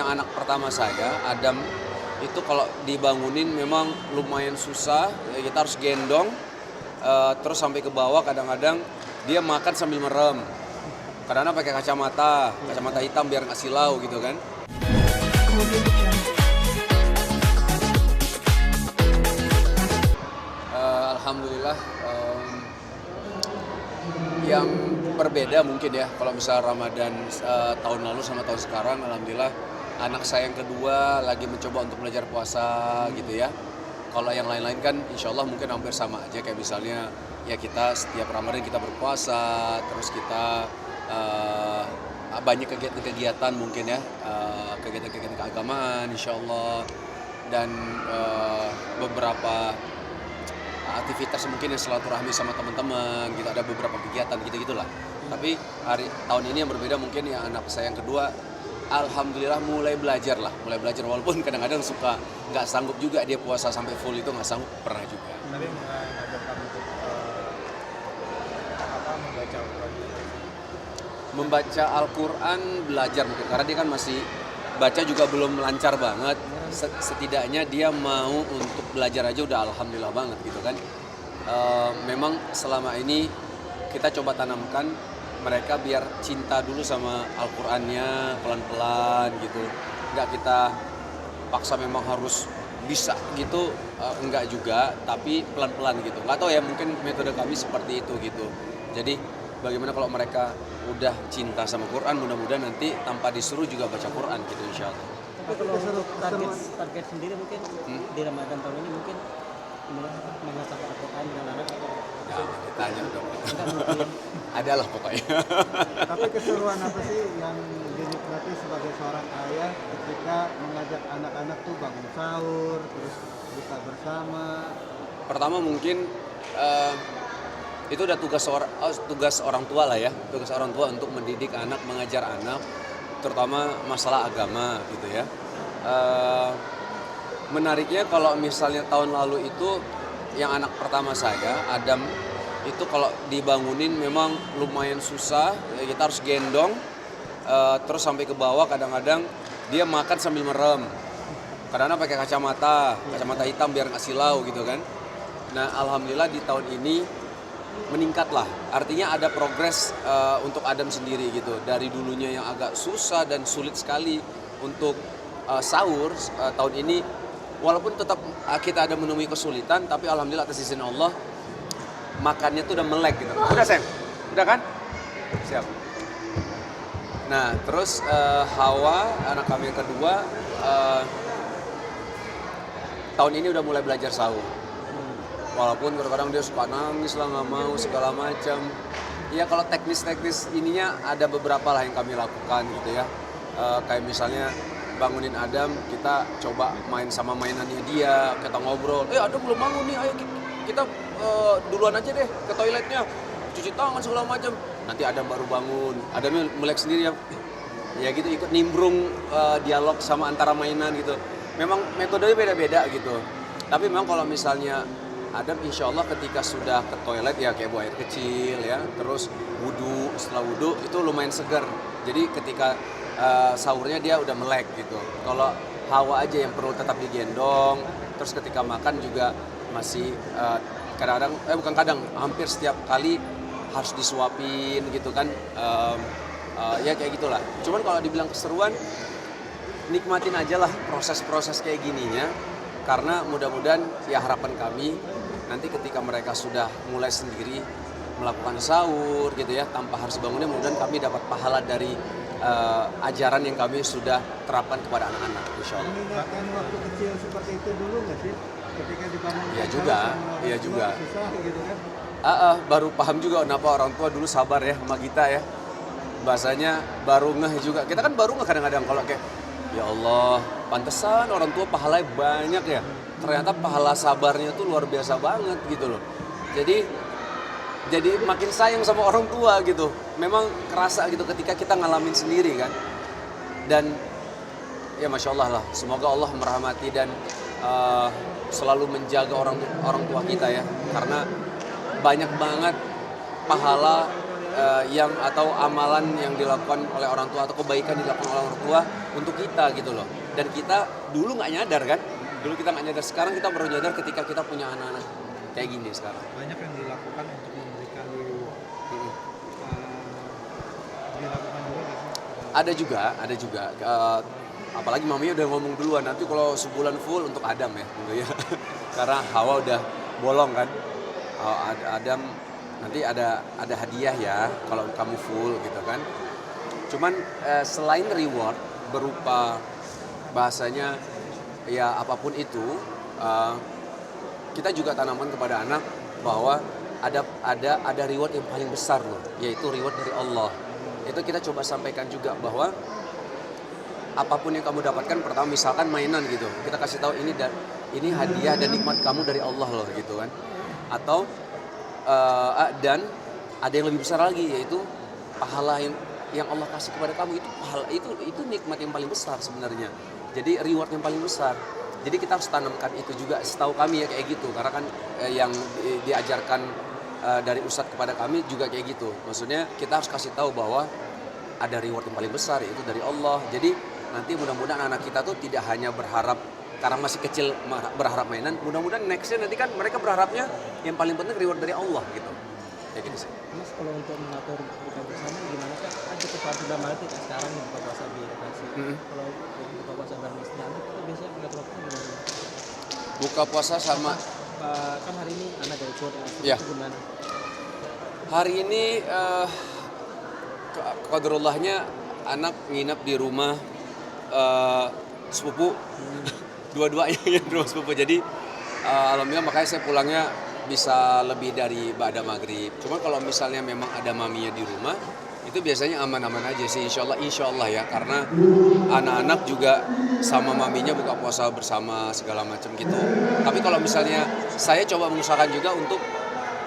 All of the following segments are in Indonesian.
yang anak pertama saya, Adam, itu kalau dibangunin memang lumayan susah, ya kita harus gendong, terus sampai ke bawah kadang-kadang dia makan sambil merem. Kadang-kadang pakai kacamata hitam biar nggak silau gitu kan. Alhamdulillah, yang berbeda mungkin ya kalau misalnya Ramadan tahun lalu sama tahun sekarang, alhamdulillah anak saya yang kedua lagi mencoba untuk belajar puasa gitu ya. Kalau yang lain-lain kan insya Allah mungkin hampir sama aja, kayak misalnya ya kita setiap Ramadan kita berpuasa, terus kita banyak kegiatan-kegiatan mungkin ya, kegiatan-kegiatan keagamaan insya Allah, dan beberapa aktivitas mungkin yang silaturahmi sama teman-teman gitu, ada beberapa kegiatan gitu-gitulah. Tapi tahun ini yang berbeda mungkin ya, anak saya yang kedua alhamdulillah mulai belajar walaupun kadang-kadang suka nggak sanggup juga dia puasa sampai full, itu nggak sanggup pernah juga. Tapi ngajak kamu untuk membaca Al-Quran? Membaca Al-Quran belajar mungkin, karena dia kan masih baca juga belum lancar banget. Setidaknya dia mau untuk belajar aja udah alhamdulillah banget gitu kan. Memang selama ini kita coba tanamkan mereka biar cinta dulu sama Al-Qur'annya pelan-pelan gitu. Nggak kita paksa memang harus bisa gitu, enggak juga, tapi pelan-pelan gitu. Nggak tahu ya, mungkin metode kami seperti itu gitu. Jadi bagaimana kalau mereka udah cinta sama Quran, mudah-mudahan nanti tanpa disuruh juga baca Quran gitu insya Allah. Tapi kalau target sendiri mungkin di Ramadan tahun ini mungkin menghafal Al-Quran dengan anak atau Ditanya dong. mungkin Adalah pokoknya. Tapi keseruan apa sih yang dinikmati sebagai seorang ayah ketika mengajak anak-anak tuh bangun sahur, terus buka bersama? Pertama mungkin itu udah tugas orang tua lah ya, tugas orang tua untuk mendidik anak, mengajar anak, terutama masalah agama gitu ya. Menariknya kalau misalnya tahun lalu itu yang anak pertama saya, Adam, itu kalau dibangunin memang lumayan susah, ya kita harus gendong, terus sampai ke bawah kadang-kadang dia makan sambil merem. Kadang-kadang pakai kacamata hitam biar nggak silau gitu kan. Nah alhamdulillah di tahun ini meningkat lah, artinya ada progres untuk Adam sendiri gitu. Dari dulunya yang agak susah dan sulit sekali untuk sahur, tahun ini walaupun tetap kita ada menemui kesulitan, tapi alhamdulillah atas izin Allah makannya tuh udah melek gitu. Udah Sam? Udah kan? Siap. Nah terus Hawa, anak kami yang kedua, tahun ini udah mulai belajar sahur. Walaupun kadang-kadang dia suka nangis lah, nggak mau segala macam. Ya kalau teknis-teknis ininya ada beberapa lah yang kami lakukan gitu ya. Kayak misalnya bangunin Adam, kita coba main sama mainannya dia, kita ngobrol. Adam belum bangun nih, ayo kita duluan aja deh ke toiletnya, cuci tangan segala macam. Nanti Adam baru bangun, Adamnya melek sendiri ya gitu, ikut nimbrung dialog sama antara mainan gitu. Memang metodenya beda-beda gitu. Tapi memang kalau misalnya Adam insya Allah ketika sudah ke toilet ya kayak buang air kecil ya, terus wudhu, setelah wudhu itu lumayan segar. Jadi ketika sahurnya dia udah melek gitu. Kalau Hawa aja yang perlu tetap digendong, terus ketika makan juga masih kadang-kadang hampir setiap kali harus disuapin gitu kan. Ya kayak gitulah. Cuman kalau dibilang keseruan, nikmatin aja lah proses-proses kayak gininya. Karena mudah-mudahan ya harapan kami nanti ketika mereka sudah mulai sendiri melakukan sahur gitu ya, tanpa harus bangunnya, mudah-mudahan kami dapat pahala dari ajaran yang kami sudah terapkan kepada anak-anak insya Allah. Mengingatkan waktu kecil seperti itu dulu nggak sih? Ketika dibangun Iya juga. susah gitu kan? Baru paham juga kenapa orang tua dulu sabar ya sama kita ya. Bahasanya baru ngeh juga. Kita kan baru ngeh kadang-kadang kalau kayak ya Allah, pantesan orang tua pahalanya banyak ya. Ternyata pahala sabarnya tuh luar biasa banget gitu loh. Jadi makin sayang sama orang tua gitu. Memang kerasa gitu ketika kita ngalamin sendiri kan. Dan ya Masya Allah lah, semoga Allah merahmati dan selalu menjaga orang tua kita ya. Karena banyak banget pahala yang atau amalan yang dilakukan oleh orang tua atau kebaikan dilakukan oleh orang tua untuk kita gitu loh. Dan kita dulu nggak nyadar kan, dulu kita nggak nyadar, sekarang kita baru nyadar ketika kita punya anak-anak kayak gini sekarang. Banyak yang dilakukan untuk memberikan reward. Dilakukan juga nggak sih? Ada juga. Apalagi maminya udah ngomong duluan, nanti kalau sebulan full untuk Adam ya, gitu ya. Karena Hawa udah bolong kan. Adam nanti ada hadiah ya kalau kamu full gitu kan. Cuman selain reward berupa bahasanya ya apapun itu, kita juga tanamkan kepada anak bahwa ada reward yang paling besar loh, yaitu reward dari Allah. Itu kita coba sampaikan juga bahwa apapun yang kamu dapatkan, pertama misalkan mainan gitu, kita kasih tahu ini hadiah dan nikmat kamu dari Allah loh gitu kan. Atau dan ada yang lebih besar lagi, yaitu pahala yang Allah kasih kepada kamu, itu pahala itu nikmat yang paling besar sebenarnya. Jadi reward yang paling besar. Jadi kita harus tanamkan itu juga, setahu kami ya kayak gitu. Karena kan yang diajarkan dari ustadz kepada kami juga kayak gitu. Maksudnya kita harus kasih tahu bahwa ada reward yang paling besar, yaitu dari Allah. Jadi nanti mudah-mudahan anak kita tuh tidak hanya berharap karena masih kecil berharap mainan, mudah-mudahan nextnya nanti kan mereka berharapnya yang paling penting reward dari Allah gitu. Kayak gitu sih. Mas, kalau untuk mengatur buka bersama gimana kan? Ada kita sudah malam kita sekarang nih buka puasa di lokasi. Kalau buka puasa bareng istri anak itu biasanya mengatur waktu gimana? Buka puasa sama Kan hari ini anak dari ikut Ya. itu gimana? hari ini qadrullahnya anak nginep di rumah sepupu. Dua-duanya di rumah sepupu. Jadi alhamdulillah makanya saya pulangnya bisa lebih dari ba'da maghrib. Cuma kalau misalnya memang ada maminya di rumah, itu biasanya aman-aman aja sih, insya Allah ya. Karena anak-anak juga sama maminya buka puasa bersama segala macam gitu. Tapi kalau misalnya saya coba mengusahakan juga untuk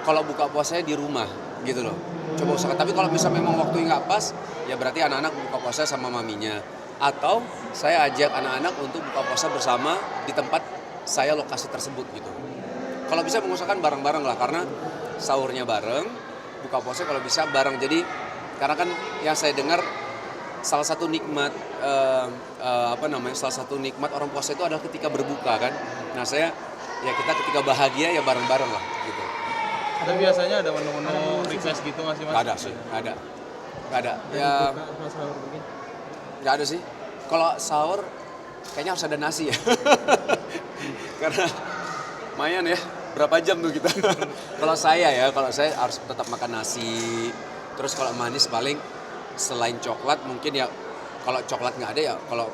kalau buka puasanya di rumah gitu loh. Coba usahakan. Tapi kalau misalnya memang waktunya nggak pas, ya berarti anak-anak buka puasa sama maminya. Atau saya ajak anak-anak untuk buka puasa bersama di tempat saya lokasi tersebut gitu. Kalau bisa mengusahakan bareng-bareng lah, karena sahurnya bareng, buka puasa kalau bisa bareng. Jadi karena kan yang saya dengar salah satu nikmat salah satu nikmat orang puasa itu adalah ketika berbuka kan. Nah kita ketika bahagia ya bareng-bareng lah gitu. Tapi biasanya ada menu-menu request gitu nggak sih mas? Nggak ada sih, nggak ada. Ya Mas sahur mungkin. nggak ada sih. Kalau sahur kayaknya harus ada nasi ya. Karena lumayan ya, berapa jam tuh kita. Kalau saya harus tetap makan nasi. Terus kalau manis paling selain coklat mungkin ya, kalau coklat nggak ada ya, kalau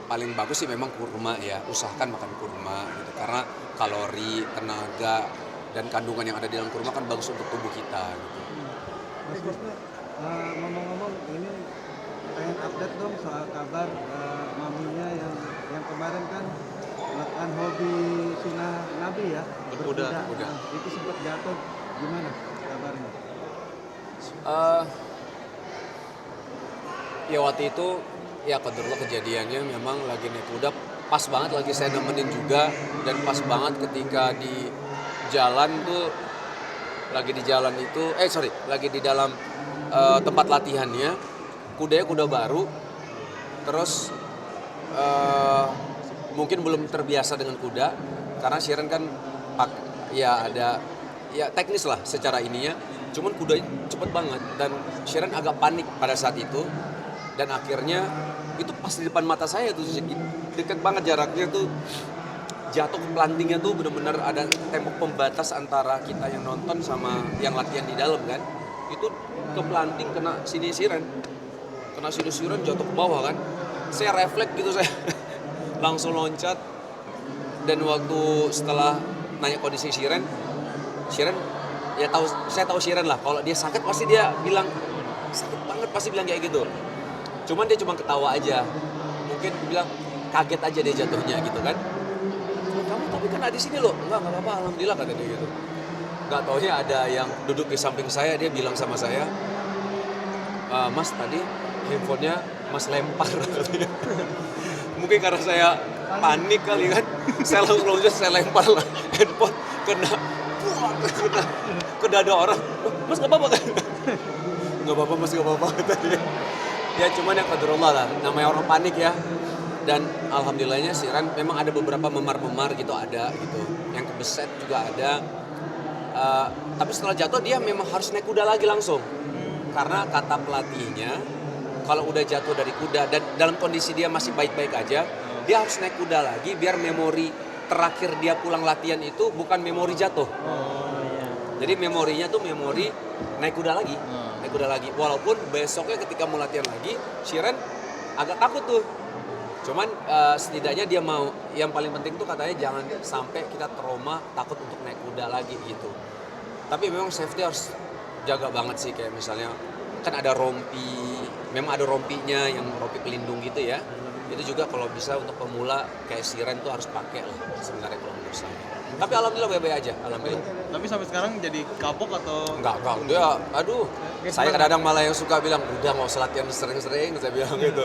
paling bagus sih memang kurma ya. Usahakan makan kurma gitu. Karena kalori, tenaga, dan kandungan yang ada di dalam kurma kan bagus untuk tubuh kita gitu. Mas Wisnu, ngomong-ngomong ini pengen update dong soal kabar maminya yang kemarin kan melakukan hobi sunnah Nabi ya, Berkuda. Nah, itu sempat jatuh, gimana kabarnya? Ya waktu itu ya qadarullah kejadiannya memang lagi naik kuda, pas banget lagi saya nemenin juga, dan pas banget ketika di jalan tuh lagi di dalam tempat latihannya, kudanya kuda baru, terus mungkin belum terbiasa dengan kuda karena Shiren kan ada teknis lah secara ininya, cuman kudanya cepet banget dan Shiren agak panik pada saat itu, dan akhirnya itu pas di depan mata saya tuh deket banget jaraknya tuh, jatuh ke plantingnya tuh benar-benar ada tembok pembatas antara kita yang nonton sama yang latihan di dalam kan, itu ke planting kena sini Shiren jatuh ke bawah kan. Saya refleks gitu, saya langsung loncat, dan waktu setelah nanya kondisi Shiren ya saya tahu Shiren lah, kalau dia sakit pasti dia bilang sakit banget, pasti bilang kayak gitu. Cuman dia cuma ketawa aja, mungkin bilang kaget aja dia jatuhnya gitu kan. Kamu tapi kan ada di sini loh. Enggak apa-apa, alhamdulillah, kata dia gitu. Enggak taunya ada yang duduk di samping saya, dia bilang sama saya, Mas tadi handphonenya Mas lempar katanya. Mungkin karena saya panik kali kan, saya langsung saya lempar lah handphone, kena ke dada orang. Mas nggak apa-apa kan? nggak apa-apa mas, nggak apa-apa kata dia. Ya cuman ya qadarullah lah, namanya orang panik ya. Dan alhamdulillahnya si Ren memang ada beberapa memar-memar gitu ada gitu, yang kebeset juga ada. Tapi setelah jatuh dia memang harus naik kuda lagi langsung, karena kata pelatihnya kalau udah jatuh dari kuda dan dalam kondisi dia masih baik-baik aja, dia harus naik kuda lagi biar memori terakhir dia pulang latihan itu bukan memori jatuh. Oh iya. Jadi memorinya tuh memori naik kuda lagi, naik kuda lagi. Walaupun besoknya ketika mau latihan lagi, Shiren agak takut tuh. Cuman setidaknya dia mau, yang paling penting tuh katanya jangan sampai kita trauma takut untuk naik kuda lagi gitu. Tapi memang safety harus jaga banget sih, kayak misalnya kan ada rompi, memang ada rompinya yang rompi pelindung gitu ya. Itu juga kalau bisa untuk pemula kayak Shiren tuh harus pakai lah sebenarnya kalau menurut saya. Tapi alhamdulillah baik-baik aja, alhamdulillah. Tapi sampai sekarang jadi kapok atau Enggak, dia aduh. Saya kadang-kadang malah yang suka bilang, udah nggak usah latihan sering-sering, saya bilang gitu.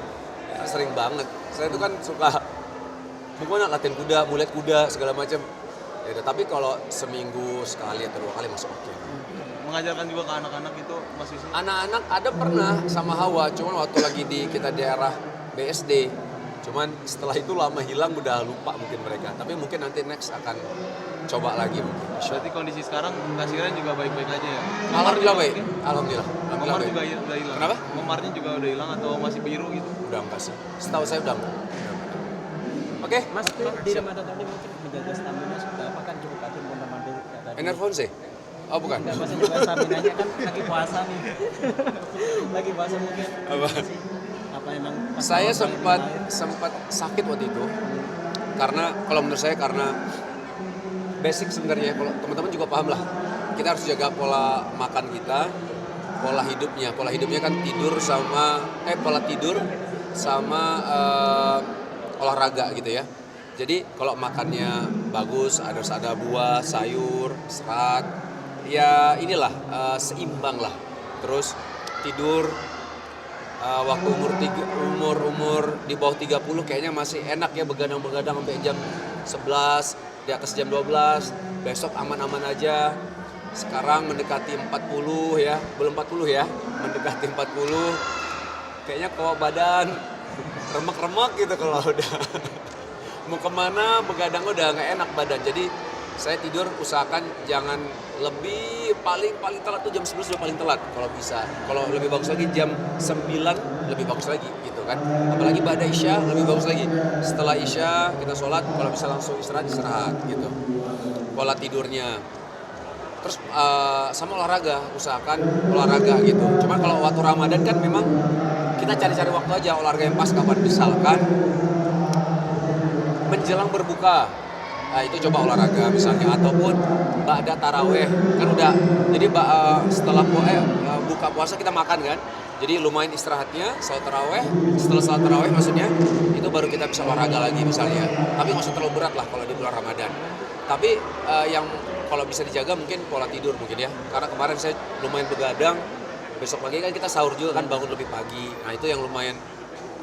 Ya, sering banget. Saya tuh kan suka, pokoknya latihan kuda, mulet kuda, segala macam. Ya udah, tapi kalau seminggu sekali atau 2 kali masuk oke. mengajarkan juga ke anak-anak itu Mas Wisnu? Anak-anak ada pernah sama Hawa, cuman waktu lagi di kita daerah BSD. Cuman setelah itu lama hilang, udah lupa mungkin mereka. Tapi mungkin nanti next akan coba lagi mungkin. Berarti kondisi sekarang kasiran juga baik-baik aja ya? Alhamdulillah baik. Alhamdulillah. Memar baik. juga udah hilang. Kenapa? Memarnya juga udah hilang atau masih biru gitu? Udah enggak sih. Setahu saya udah enggak. Oke. Mas di Ramadan tadi mungkin menjaga stamina sudah apa kan cukup atur teman-teman tadi. Enervonse? Oh bukan. Enggak, maksudnya juga stamina-nya kan lagi puasa nih. Lagi puasa mungkin. Apa? Apa emang pas Saya awal sempat sakit waktu itu. Karena kalau menurut saya karena basic sebenarnya, kalau teman-teman juga paham lah. Kita harus jaga pola makan kita, pola hidupnya. Pola hidupnya kan pola tidur sama olahraga gitu ya. Jadi kalau makannya bagus, harus ada buah, sayur, serat, ya inilah seimbang lah. Terus tidur waktu umur di bawah 30 kayaknya masih enak ya, begadang-begadang sampai jam 11, di atas jam 12, besok aman-aman aja. Sekarang mendekati 40 ya, belum 40 ya, mendekati 40. Kayaknya kok badan remek-remek gitu kalau udah mau kemana begadang udah nggak enak badan. Jadi saya tidur usahakan jangan lebih, paling telat tuh jam 11 udah paling telat kalau bisa. Kalau lebih bagus lagi jam 9 lebih bagus lagi gitu kan. Apalagi ba'da Isya lebih bagus lagi. Setelah Isya kita sholat, kalau bisa langsung istirahat gitu. Pola tidurnya. Terus sama olahraga, usahakan olahraga gitu. Cuman kalau waktu Ramadan kan memang kita cari-cari waktu aja olahraga yang pas kapan. Misalkan menjelang berbuka, nah itu coba olahraga misalnya, ataupun ba'da taraweh kan udah, jadi setelah buka puasa kita makan kan, jadi lumayan istirahatnya salat taraweh, setelah salat taraweh maksudnya itu baru kita bisa olahraga lagi misalnya, tapi nggak usah terlalu berat lah kalau di bulan Ramadan. Tapi yang kalau bisa dijaga mungkin pola tidur mungkin ya, karena kemarin saya lumayan begadang, besok pagi kan kita sahur juga kan, bangun lebih pagi, nah itu yang lumayan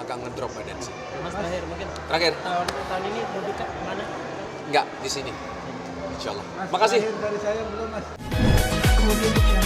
agak ngedrop badan sih. Mas terakhir mungkin Terakhir? tahun ini mudik ke mana? Enggak, di sini. Insyaallah. Mas, Makasih. terakhir dari saya belum Mas. Kemudian